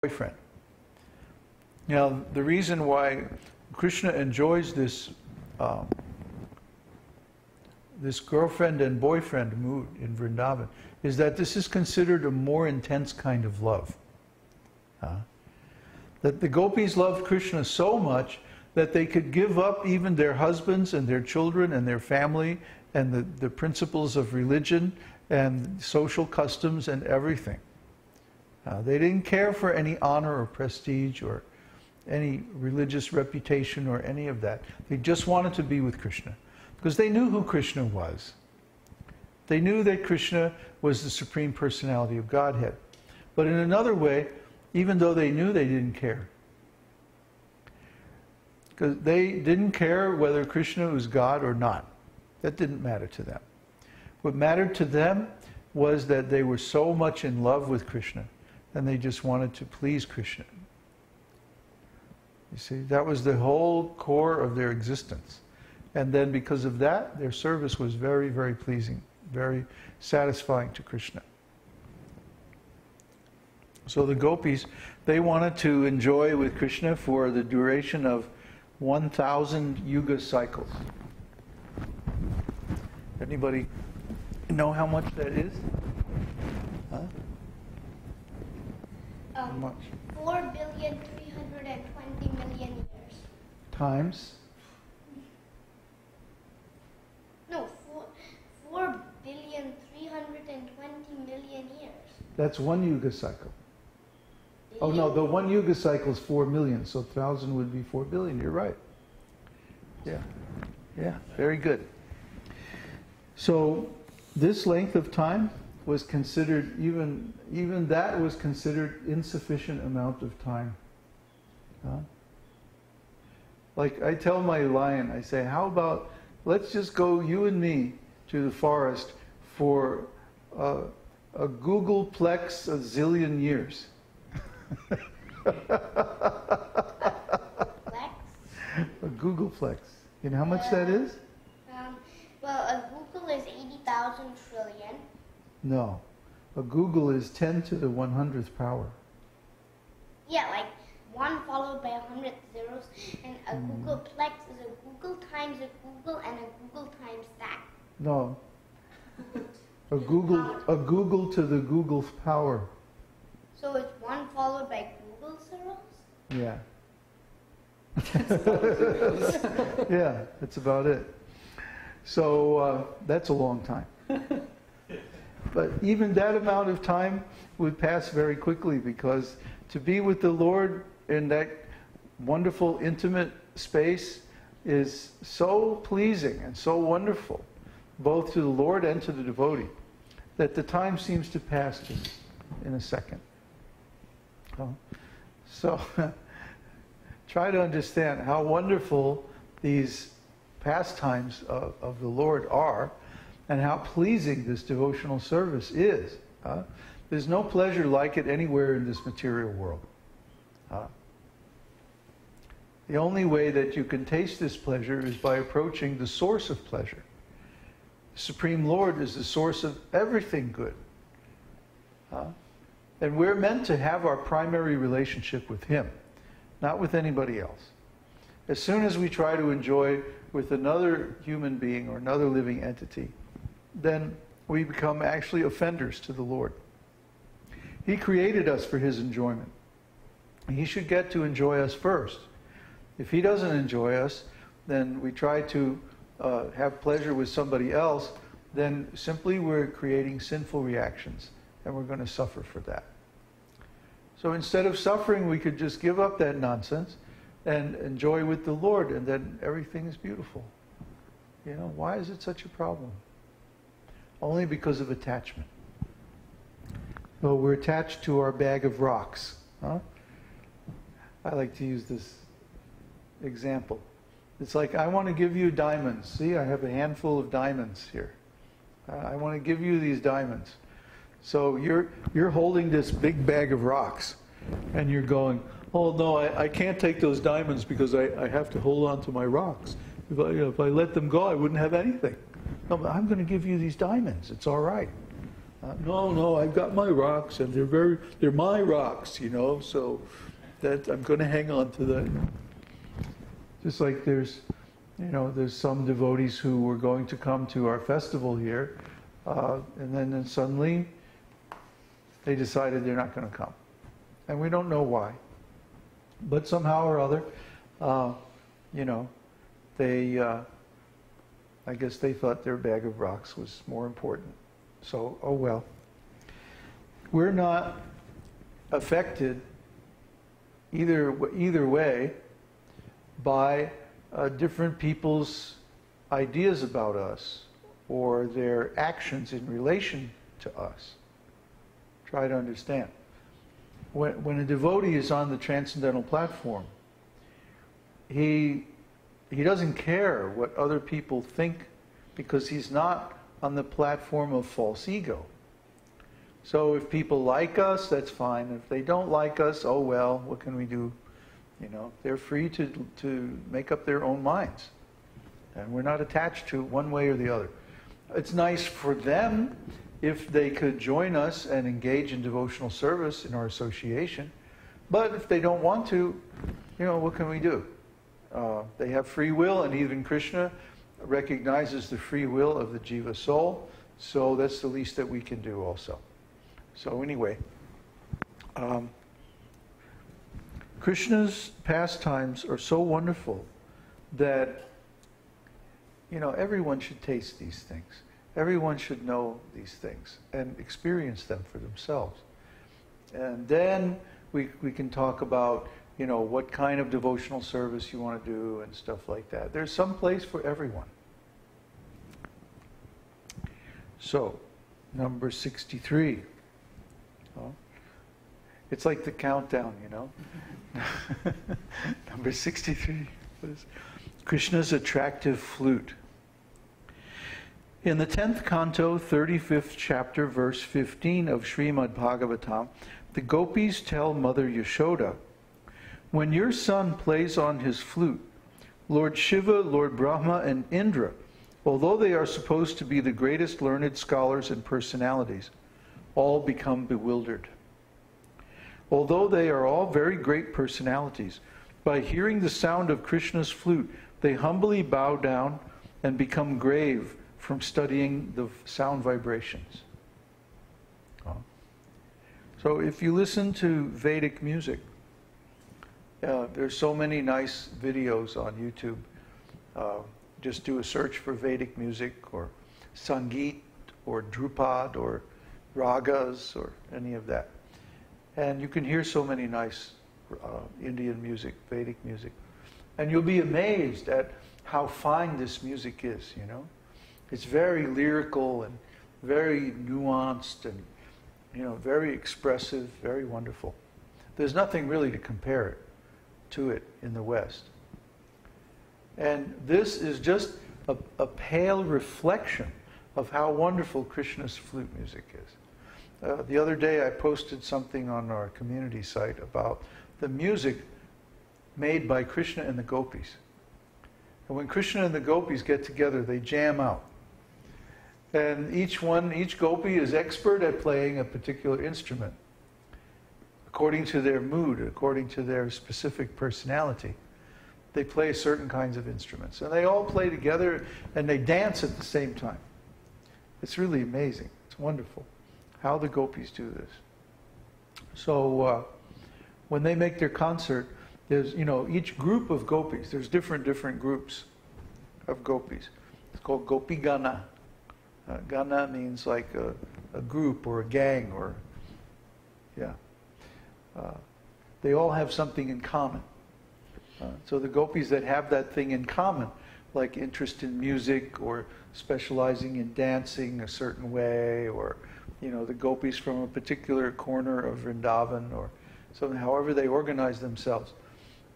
boyfriend. Now, the reason why Krishna enjoys this this girlfriend and boyfriend mood in Vrindavan is that this is considered a more intense kind of love. That the gopis loved Krishna so much that they could give up even their husbands and their children and their family and the principles of religion and social customs and everything. They didn't care for any honor or prestige or any religious reputation or any of that. They just wanted to be with Krishna because they knew who Krishna was. They knew that Krishna was the Supreme Personality of Godhead. But in another way, even though they knew, they didn't care. Because they didn't care whether Krishna was God or not. That didn't matter to them. What mattered to them was that they were so much in love with Krishna and they just wanted to please Krishna. You see, that was the whole core of their existence. And then because of that, their service was very, very pleasing, very satisfying to Krishna. So the gopis, they wanted to enjoy with Krishna for the duration of 1,000 yuga cycles. Anybody know how much that is? Huh? How much? 4,320,000,000 years. Times? No, 4,320,000,000 years. That's one yuga cycle. Oh no, the one yuga cycle is 4 million, so 1,000 would be 4 billion. You're right. Yeah, yeah, very good. So this length of time was considered, even that was considered insufficient amount of time. Like I tell my lion, I say, how about let's just go, you and me, to the forest for a Googleplex a zillion years. A Googleplex. You know how much that is? Well, a Google is 80,000 trillion. No. A Google is 10 to the 100th power. Yeah, like 1 followed by 100 zeros. And a Googleplex is a Google times a Google and a Google times that. No. A Google to the Google's power. So it's 1 followed by Google zeros? Yeah. Yeah, that's about it. So that's a long time. But even that amount of time would pass very quickly because to be with the Lord in that wonderful, intimate space is so pleasing and so wonderful, both to the Lord and to the devotee, that the time seems to pass just in a second. So try to understand how wonderful these pastimes of the Lord are and how pleasing this devotional service is. There's no pleasure like it anywhere in this material world. The only way that you can taste this pleasure is by approaching the source of pleasure. The Supreme Lord is the source of everything good. And we're meant to have our primary relationship with Him, not with anybody else. As soon as we try to enjoy with another human being or another living entity, then we become actually offenders to the Lord. He created us for His enjoyment. He should get to enjoy us first. If He doesn't enjoy us, then we try to have pleasure with somebody else, then simply we're creating sinful reactions, and we're going to suffer for that. So instead of suffering, we could just give up that nonsense and enjoy with the Lord, and then everything is beautiful. You know, why is it such a problem? Only because of attachment. So we're attached to our bag of rocks. I like to use this example. It's like, I want to give you diamonds. See, I have a handful of diamonds here. I want to give you these diamonds. So you're holding this big bag of rocks, and you're going, oh no, I can't take those diamonds because I have to hold on to my rocks. If I let them go, I wouldn't have anything. No, but I'm going to give you these diamonds. It's all right. No, I've got my rocks, and they're my rocks, so that I'm going to hang on to that. Just like there's some devotees who were going to come to our festival here, and then suddenly they decided they're not going to come. And we don't know why. But somehow or other, I guess they thought their bag of rocks was more important. So, oh well. We're not affected either way by different people's ideas about us or their actions in relation to us. Try to understand. When a devotee is on the transcendental platform, he doesn't care what other people think, because he's not on the platform of false ego. So if people like us, that's fine. If they don't like us, oh well, what can we do? They're free to make up their own minds. And we're not attached to one way or the other. It's nice for them if they could join us and engage in devotional service in our association. But if they don't want to, what can we do? They have free will, and even Krishna recognizes the free will of the jiva soul, so that's the least that we can do also. So anyway, Krishna's pastimes are so wonderful that, everyone should taste these things. Everyone should know these things and experience them for themselves. And then we can talk about, what kind of devotional service you want to do and stuff like that. There's some place for everyone. So, number 63. Oh, it's like the countdown, Number 63 was Krishna's attractive flute. In the 10th canto, 35th chapter, verse 15 of Srimad Bhagavatam, the gopis tell Mother Yashoda, "When your son plays on his flute, Lord Shiva, Lord Brahma, and Indra, although they are supposed to be the greatest learned scholars and personalities, all become bewildered. Although they are all very great personalities, by hearing the sound of Krishna's flute, they humbly bow down and become grave from studying the sound vibrations." So if you listen to Vedic music, there's so many nice videos on YouTube. Just do a search for Vedic music or Sangeet or Drupad or Ragas or any of that. And you can hear so many nice Indian music, Vedic music. And you'll be amazed at how fine this music is, It's very lyrical and very nuanced and, very expressive, very wonderful. There's nothing really to compare to it in the West. And this is just a pale reflection of how wonderful Krishna's flute music is. The other day I posted something on our community site about the music made by Krishna and the gopis. And when Krishna and the gopis get together, they jam out. And each gopi is expert at playing a particular instrument, according to their mood, according to their specific personality. They play certain kinds of instruments. And they all play together and they dance at the same time. It's really amazing. It's wonderful how the gopis do this. So when they make their concert, there's, each group of gopis, there's different groups of gopis. It's called Gopi Gana. Gana means like a group or a gang or, they all have something in common. So the gopis that have that thing in common, like interest in music or specializing in dancing a certain way, or the gopis from a particular corner of Vrindavan, or something, however they organize themselves,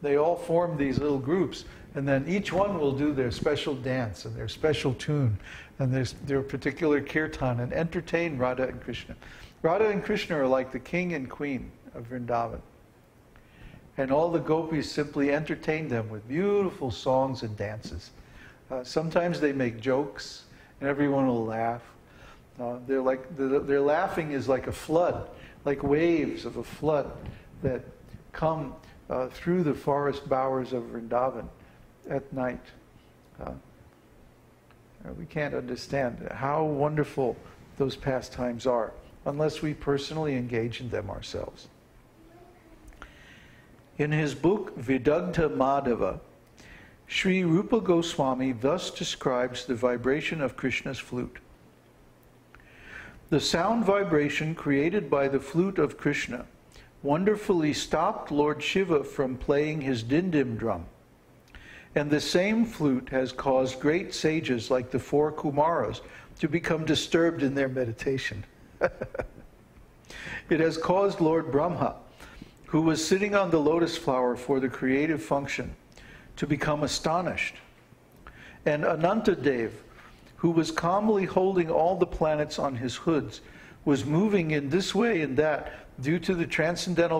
they all form these little groups, and then each one will do their special dance and their special tune and their particular kirtan and entertain Radha and Krishna. Radha and Krishna are like the king and queen of Vrindavan. And all the gopis simply entertain them with beautiful songs and dances. Sometimes they make jokes, and everyone will laugh. Their laughing is like a flood, like waves of a flood that come through the forest bowers of Vrindavan at night. We can't understand how wonderful those pastimes are unless we personally engage in them ourselves. In his book Vidagdha Madhava, Sri Rupa Goswami thus describes the vibration of Krishna's flute. The sound vibration created by the flute of Krishna wonderfully stopped Lord Shiva from playing his dindim drum. And the same flute has caused great sages like the four Kumaras to become disturbed in their meditation. It has caused Lord Brahma, who was sitting on the lotus flower for the creative function, to become astonished. And Anantadev, who was calmly holding all the planets on his hoods, was moving in this way and that due to the transcendental